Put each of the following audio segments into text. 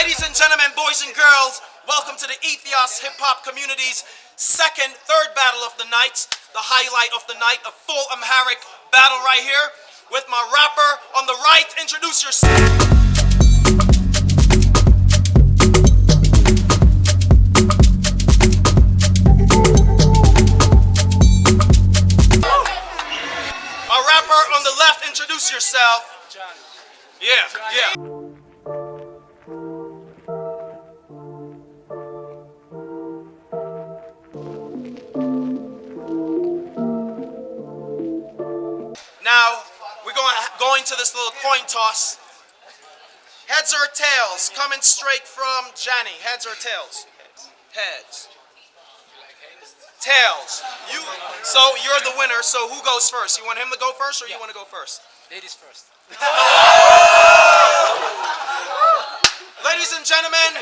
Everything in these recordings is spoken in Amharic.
Ladies and gentlemen, boys and girls, welcome to the Ethos hip-hop community's second, third battle of the night, the highlight of the night, a full Amharic battle right here, with my rapper on the right. Introduce yourself. My rapper on the left, introduce yourself. John. Yeah. Now, we're going to this little coin toss. Heads or tails? Coming straight from Johnny. Heads or tails? Heads. Tails. So you're the winner, so who goes first? You want him to go first or you want to go first? Ladies first. Ladies and gentlemen,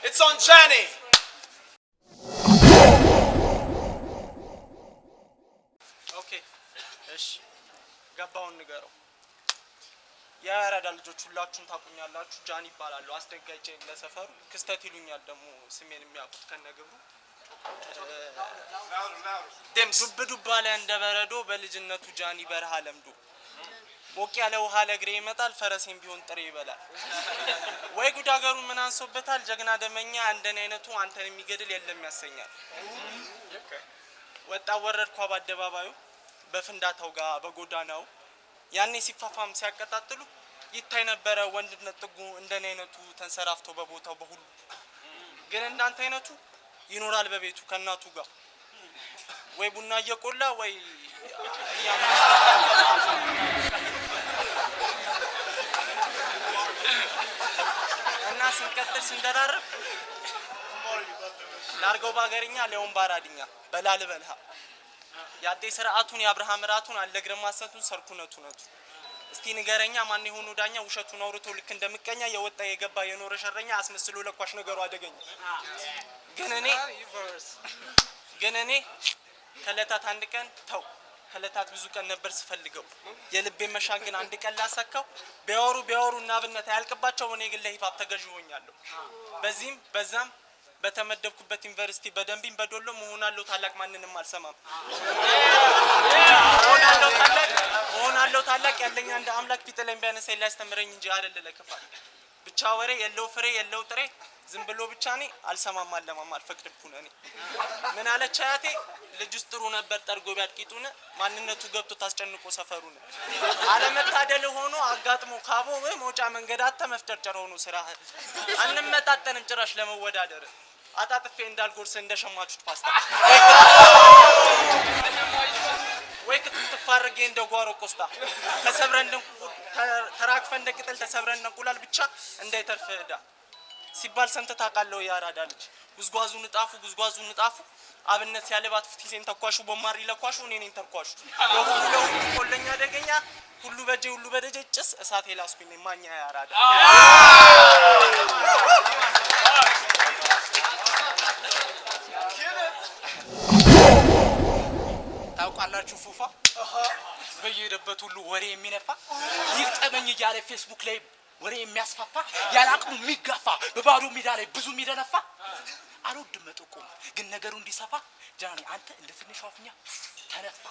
it's on Johnny. Okay. እሺ ገባውን ንገረው ያራዳ ልጆች ሁላችሁም ታቁኛላችሁ ጃኒ ይባላል አስደንጋጭ ለሰፈሩ ክስተት ይሉኛል ደግሞ ስሜን የሚያውቁት ከነግብሩ ደምስ ዱብዱባለ እንደበረዶ በልጅነቱ ጃኒ በረሃ ለምዶ ሞቅ ያለ ውሃ ለግሬ ይመጣል ፈረሴን ቢሆን ጥሬ ይበላል ወይ ጉድ አገሩ ምን አንሶበታል ጀግና ደመኛ እንደኔ አይነቱ አንተን የሚገድል የለም ያሰኛል ወጣ ወረድኳ በአደባባዩ በፍንዳታው ጋር በጎዳናው ያኔ ሲፋፋም ሲያቀጣጥሉ ይታይ ነበር ወንድነት ጥጉ እንደኔ አይነቱ ተንሰራፍቶ በቦታው በሁሉ ግን እንዳንተ አይነቱ ይኖራል በቤቱ ከናቱ ጋር ወይ ቡና እየቆላ ወይ እና ስንቀጥል ስንደራረብ ላርገው ባገርኛ ለውን ባራድኛ በላል በልሃ ያጤ ስርዓቱን ያብርሃም ራቱን አለግረም ማሰቱን ሰርኩነቱ ነቱ እስቲ ንገረኛ ማን ይሆኑ ዳኛ ውሸቱን አውርቶ ልክ እንደምቀኛ የወጣ የገባ የኖረ ሸረኛ አስመስሎ ለኳሽ ነገሩ አደገኛ ግን እኔ ከለታት አንድ ቀን ተው ከለታት ብዙ ቀን ነበር ስፈልገው የልቤ መሻግን አንድ ቀን ላሰካው ቢያወሩ እናብነት ያልቀባቸው እኔ ግን ለሂፕ ሆፕ ተገዥ ሆኛለሁ በዚህም በዛም በተመደብኩበት ዩኒቨርሲቲ በደንቢም በዶሎ መሆናለሁ ታላቅ ማንንም አልሰማም ሆናለሁ ታላቅ ያለኛ እንደ አምላክ ፊተለም ቢያነሳ ሊያስተምረኝ እንጂ አይደለ ለከፋ ብቻ ወሬ የለው ፍሬ የለው ጥሬ ዝም ብሎ ብቻ ነኝ አልሰማም አለማም አልፈቅድኩኝ እኔ ምን አለች አያቴ ልጅስ ጥሩ ነበር ጠርጎ ቢያጥቂጡን ማንነቱ ገብቶ ታስጨንቆ ሰፈሩን አለመታደል ሆኖ አጋጥሞ ካቦ ወይ ሞጫ መንገድ አተመፍጨርጨር ሆኖ ስራ አንመጣጠንም ጭራሽ ለመወዳደር አጣጥፌ እንዳልጎርስ እንደሸማቹት ፓስታ ወይ ክትፋርጌ እንደጓሮ ቆስታ ተሰብረን ተራክፈን እንደቅጠል ተሰብረን እንቁላል ብቻ እንዳይተርፈዳ ሲባል ሰምተ ታቃለው ያራዳ ልጅ ጉዝጓዙን ንጣፉ አብነት ያለባት ፍቲሴን ተኳሹ በማሪ ለኳሹ እኔ ነኝ ተኳሹ ለሁሉ ኮለኛ ደገኛ ሁሉ በደጀ ጭስ እሳት ሄላስኩኝ ማኛ ያራዳ ታውቃላችሁ ፉፋ በየደበት ሁሉ ወሬ የሚነፋ ይቅጠመኝ ያለ ፌስቡክ ላይ ወሬ የሚያስፋፋ ያላቅሙ የሚጋፋ በባዶ ሜዳ ላይ ብዙ የሚደነፋ አልወድም መጥቆም ግን ነገሩ እንዲሰፋ ጃኒ አንተ እንደ ትንሽ አፍኛ ተነፋ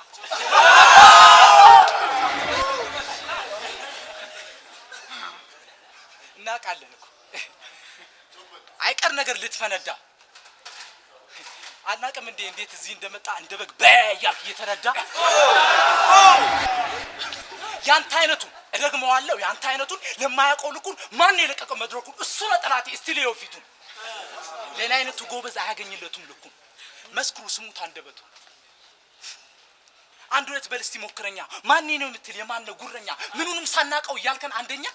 እናቃለን እኮ አይቀር ነገር ልትፈነዳ አናቀም እንዴት እዚህ እንደመጣ እንደበግ በያክ እየተረዳ ያንተ አይነቱ እደግመዋለሁ ያንተ አይነቱን ለማያውቀው ልኩን ማን የለቀቀው መድረኩን እሱ ነው ጠላቴ ስቲሊዮ ፊቱን ለኔ አይነቱ ጎበዝ አያገኝለቱም ልኩን መስክሩ ስሙት አንደበቱ አንድ ሁለት በልስቲ ሞክረኛ ማን ነው የምትል የማን ነው ጉረኛ ምኑንም ሳናቀው ያልከን አንደኛ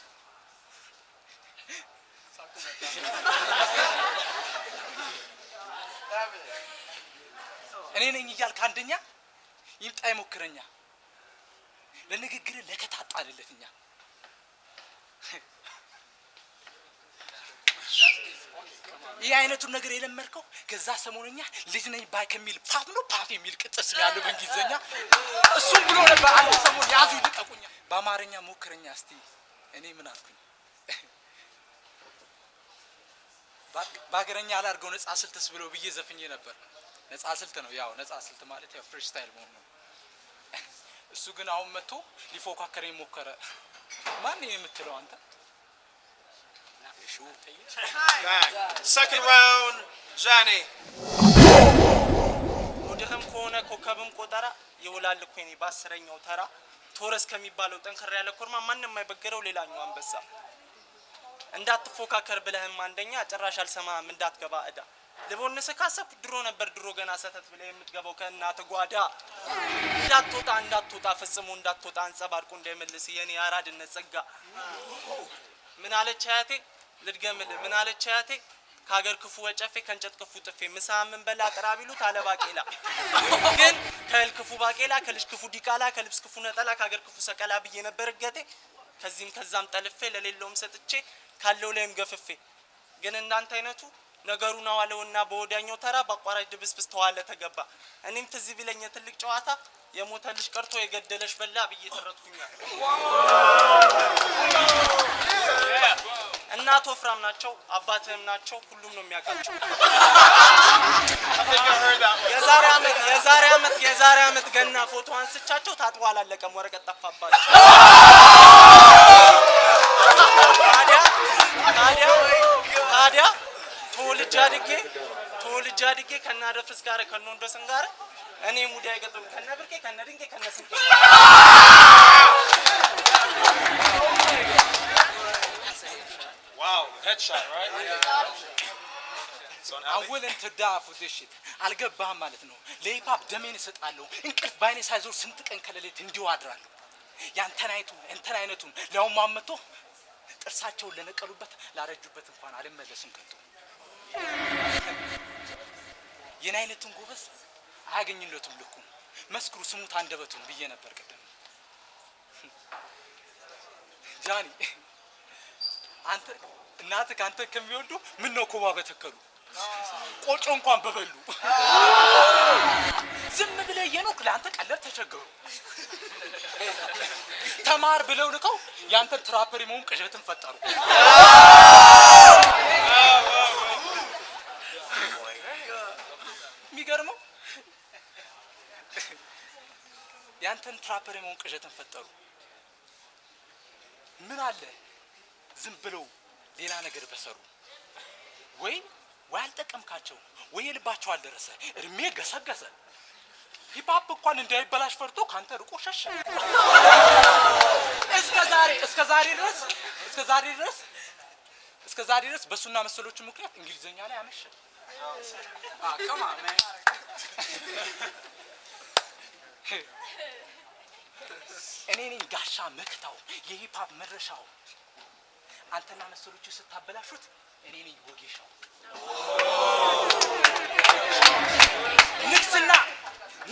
እኔ ነኝ ይያልክ አንደኛ ይምጣይ ሞክረኛ ለንግግር ለከታጣለለትኛ ይሄ አይነቱ ነገር የለመርከው ከዛ ሰሞንኛ ልጅ ነኝ ባይ ከሚል ፋፍ ነው ፓፍ የሚል ቅጥስ ያለው በእንግሊዘኛ እሱም ብሎ ነበር አንድ ሰሞን ያዙ ይልቀቁኛ በአማርኛ ሞክረኛ እስቲ እኔ ምን አልኩኝ ባገረኛ አላርገው ነፃ ስልትስ ብሎ ብዬ ዘፍኜ ነበር። ነፃ ስልት ነው ያው ነፃ ስልት ማለት ያው ፍሪ ስታይል መሆን ነው። እሱ ግን አሁን መጥቶ ሊፎካከረኝ ሞከረ። ማን ነው የምትለው አንተ? Second round, Johnny. ወደህም ከሆነ ኮከብም ቆጠራ ይውላል እኮ እኔ በአስረኛው ተራ ቶረስ ከሚባለው ጠንከር ያለ ኮርማ ማንንም አይበገረው ሌላኛው አንበሳ እንዳትፎካከር ብለህም አንደኛ ጭራሽ አልሰማህም እንዳትገባ እዳ ለቦነሰ ካሰብ ድሮ ነበር ድሮ ገና ሰተት ብለህ የምትገባው ከእናት ጓዳ እንዳትወጣ ፈጽሞ እንዳትወጣ አንጸባርቁ እንደምልስ የኔ አራድነት ጸጋ ምን አለች አያቴ ልድገምል ምን አለች አያቴ ካገር ክፉ ወጨፌ ከንጨት ክፉ ጥፌ ምሳምን በላ ጥራቢሉት አለ ባቄላ ግን ከል ክፉ ባቄላ ከልጅ ክፉ ዲቃላ ከልብስ ክፉ ነጠላ ካገር ክፉ ሰቀላ ብዬ ነበር እገቴ ከዚህም ከዛም ጠልፌ ለሌለውም ሰጥቼ ካለው ላይም ገፍፌ ግን እንዳንተ አይነቱ ነገሩ ነው አለውና በወዳኛው ተራ በአቋራጭ ድብስብስ ተዋለ ተገባ እኔም ትዝ ቢለኝ ትልቅ ጨዋታ የሞተልሽ ቀርቶ የገደለሽ በላ ብዬ ተረትኩኛ እናቶ ፍራም ናቸው አባትህም ናቸው ሁሉም ነው የሚያውቃቸው የዛሬ አመት ገና ፎቶ አንስቻቸው ታጥቦ አላለቀም ወረቀት ጠፋባቸው ታዲያ ተወልጄ አድጌ ከናደፍርስ ጋር ከነወንዶስን ጋር እኔ ሙዳ አይገጥም ከነብርቄ ከነድንቄ ከነስንቄ Wow, headshot, right? I'm willing to die for this shit. አልገባህም ማለት ነው ለሂፓፕ ደሜን እሰጣለሁ እንቅልፍ ባይኔ ሳይዞር ስንት ቀን ከሌሊት እንዲሁ አድራለሁ ያንተን አይነቱን ለውም ማመቶ ጥርሳቸውን ለነቀሉበት ላረጁበት እንኳን አልመለስም ከቶ የኔ አይነቱን ጎበዝ አያገኝለቱም ልኩ መስክሩ ስሙት አንደበቱን ብዬ ነበር ቀደም ጃኒ አንተ እናትህ ካንተ ከሚወዱ ምን ነው ኮባ በተከሉ ቆጮ እንኳን በበሉ ዝም ብለህ የኖክ ለአንተ ቀለብ ተቸገሩ ተማር ብለው ልከው ያንተ ትራፐር መሆን ቅዠትን ፈጠሩ የሚገርመው ያንተን ትራፐር መሆን ቅዠትን ፈጠሩ ምን አለ ዝም ብለው ሌላ ነገር በሰሩ ወይ አልጠቀምካቸው ወይ ልባቸው አልደረሰ እድሜ ገሰገሰ ሂፓፕ እንኳን እንዳይበላሽ ፈርቶ ካንተ ርቆ ሸሸ እስከ ዛሬ ድረስ በሱና መሰሎቹ ምክንያት እንግሊዘኛ ላይ አመሸ come on man እኔ ነኝ ጋሻ መክታው የሂፓፕ መድረሻው አንተና መሰሎቹ ስታበላሹት እኔ ነኝ ወጌሻው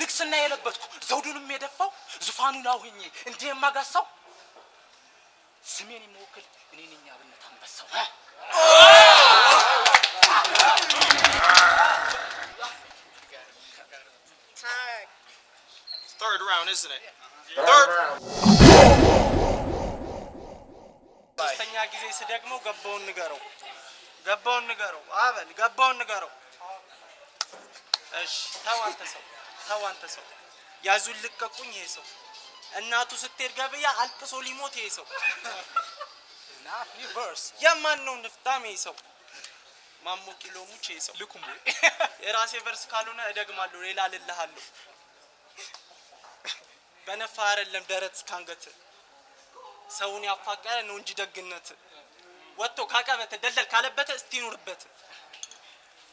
ንክስና የለበትኩ ዘውዱንም የደፋው ዙፋኑን አውኝ እንዴ የማጋሳው ስሜን የሚወክል እኔ ነኝ አብነት አንበሳው Third round, isn't it? Third round. ሶስተኛ ጊዜ ስደግመው ገባውን ንገረው አበል ገባውን ንገረው እሺ ተው አንተ ሰው ያዙን ልቀቁኝ ይሄ ሰው እናቱ ስትሄድ ገበያ አልቅሶ ሊሞት ይሄ ሰው እና ሪቨርስ የማን ነው ንፍጣም ይሄ ሰው ማሞ ኪሎ ሙቼ ይሄ ሰው ልኩም የራሴ ቨርስ ካልሆነ እደግማለሁ ሌላ ልልሃለሁ በነፋ አይደለም ደረት ካንገት ሰውን ያፋቀረ ነው እንጂ ደግነት ወጥቶ ካቀበተ ደለል ካለበተ እስቲ ኑርበት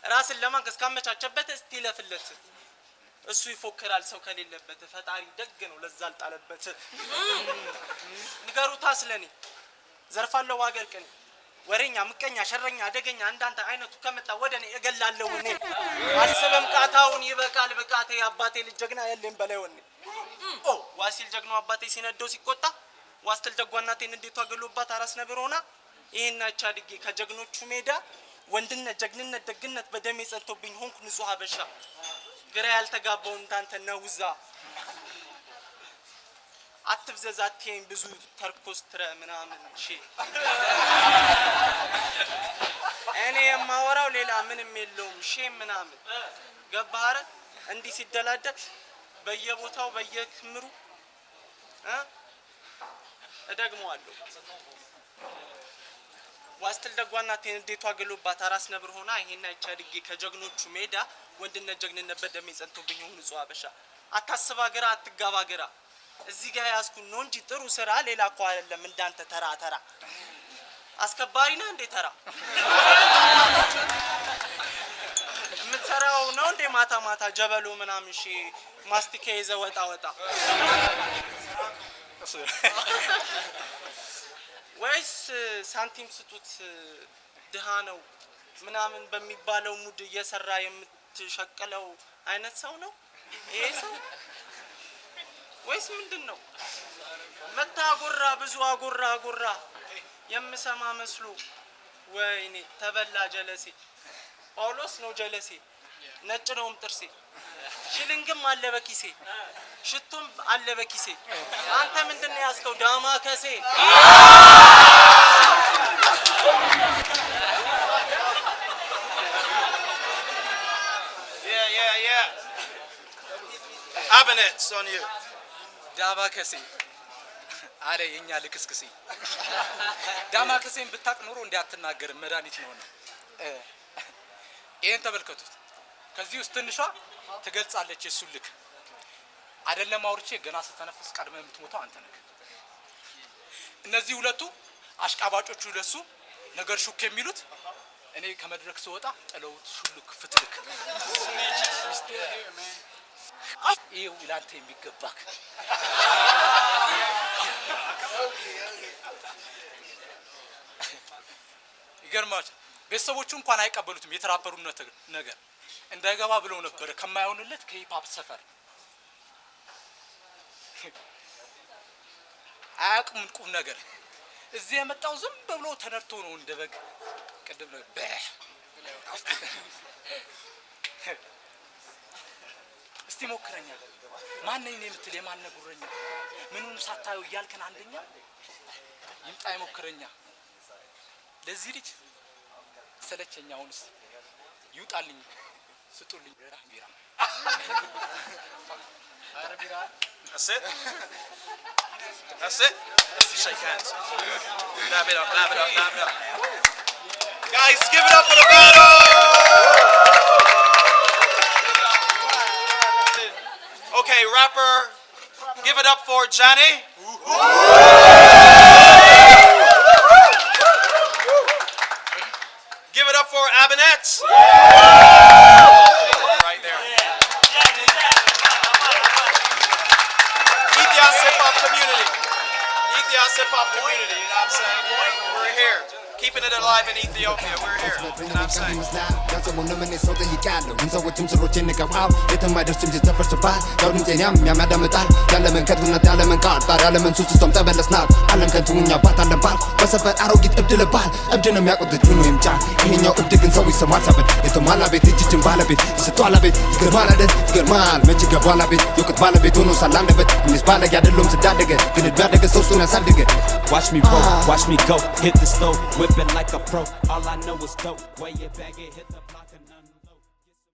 ራስን ለማንከስ ካመቻቸበት እስቲ ለፍለት እሱ ይፎክራል ሰው ከሌለበት ፈጣሪ ደግ ነው ለዛ አልጣለበት ንገሩታ ስለኔ ዘርፋለው ዋገልቀኝ ወሬኛ ምቀኛ ሸረኛ አደገኛ እንዳንተ አይነቱ ከመጣ ወደኔ እገላለሁ እኔ አልሰበም ቃታውን ይበቃል በቃቴ አባቴ ልጅ ጀግና ያለኝ በላይ ወኔ ዋሲል ጀግናው አባቴ ሲነደው ሲቆጣ ዋስተል ጀጓናቴን እንዴት አገሉባት አራስ ነብር ሆና ይሄን አቻድጌ ከጀግኖቹ ሜዳ ወንድነት ጀግንነት ደግነት በደሜ ጸንቶብኝ ሆንኩ ንጹህ አበሻ ግራ ያልተጋባው እንዳንተ ነውዛ አትብዘዛቴን ብዙ ተርኮስትረ ምናምን እሺ እኔ የማወራው ሌላ ምንም የለውም ሼም ምናምን ገባህ አይደል እንዲህ ሲደላደል በየቦታው በየክምሩ እደግመዋለሁ ዋስትል ደጓና ቴንዴቷ ገሎባት አራስ ነብር ሆና ይሄና ይቻድጌ ከጀግኖቹ ሜዳ ወንድነት ጀግንነት በደም ይጸንቶብኝ ሆኑ ጿ አበሻ አታስባ ገራ አትጋባ ገራ እዚህ ጋር ያስኩ ነው እንጂ ጥሩ ስራ ሌላ እኮ አይደለም እንዳንተ ተራ ተራ አስከባሪ ነህ እንዴ ተራ ምትሰራው ነው እንዴ ማታ ማታ ጀበሉ ምናምን እሺ ማስቲካ ይዘህ ወጣ ወጣ ወይስ ሳንቲም ስጡት ድሃ ነው ምናምን በሚባለው ሙድ እየሰራ የምትሸቀለው አይነት ሰው ነው ይሄ ሰው ወይስ ምንድነው መታጎራ ብዙ አጎራ የምሰማ መስሎ ወይኔ ተበላ ጀለሴ ጳውሎስ ነው ጀለሴ ነጭ ነውም ጥርሴ ሽልንግም አለ በኪሴ ሽቱም አለ በኪሴ አንተ ምንድነው ያስከው ዳማ ከሴ Yeah. Abinets on you. ዳማ ከሴ አለ የኛ ልክስክሴ ዳማ ከሴን ብታቅ ኑሮ እንዲያትናገር መድኃኒት ነው ነው ይሄን ተመልከቱት ከዚህ ውስጥ ትንሿ ትገልጻለች እሱ ልክ አይደለም አውርቼ ገና ስተነፍስ ቀድመ የምትሞተው አንተ ነህ እነዚህ ሁለቱ አሽቃባጮቹ ለሱ ነገር ሹክ የሚሉት እኔ ከመድረክ ስወጣ ጥለውት ሹልክ ፍትልክ ይሄው ይላንተ የሚገባክ ይገርማች ቤተሰቦቹ እንኳን አይቀበሉትም የተራበሩነት ነገር እንዳይገባ ብለው ነበር ከማይሆንለት ከሂፕሆፕ ሰፈር አያውቁም ቁም ነገር እዚህ የመጣው ዝም ብሎ ተነርቶ ነው እንደበግ ቀደም ነው እስቲ ሞክረኛ ማን ነኝ የምትል የማን ነጉረኛ ምኑን ሳታዩ ያልከን አንደኛ ይምጣ ይሞክረኛ ለዚህ ልጅ ሰለቸኛውንስ ይውጣልኝ ስጡልኝ ቢራ That's it. Shake hands. Clap it up. Guys, give it up for the battle. Okay, rapper, give it up for Johnny. Give it up for Abinets. Right there. Ethios hip-hop community. You know what I'm saying? We're here. Keeping it alive in Ethiopia. We're here. You know what I'm saying? Watch me roll, watch me go, hit the stove, whip it like a pro. All I know is dope. Way it back, it hit the block.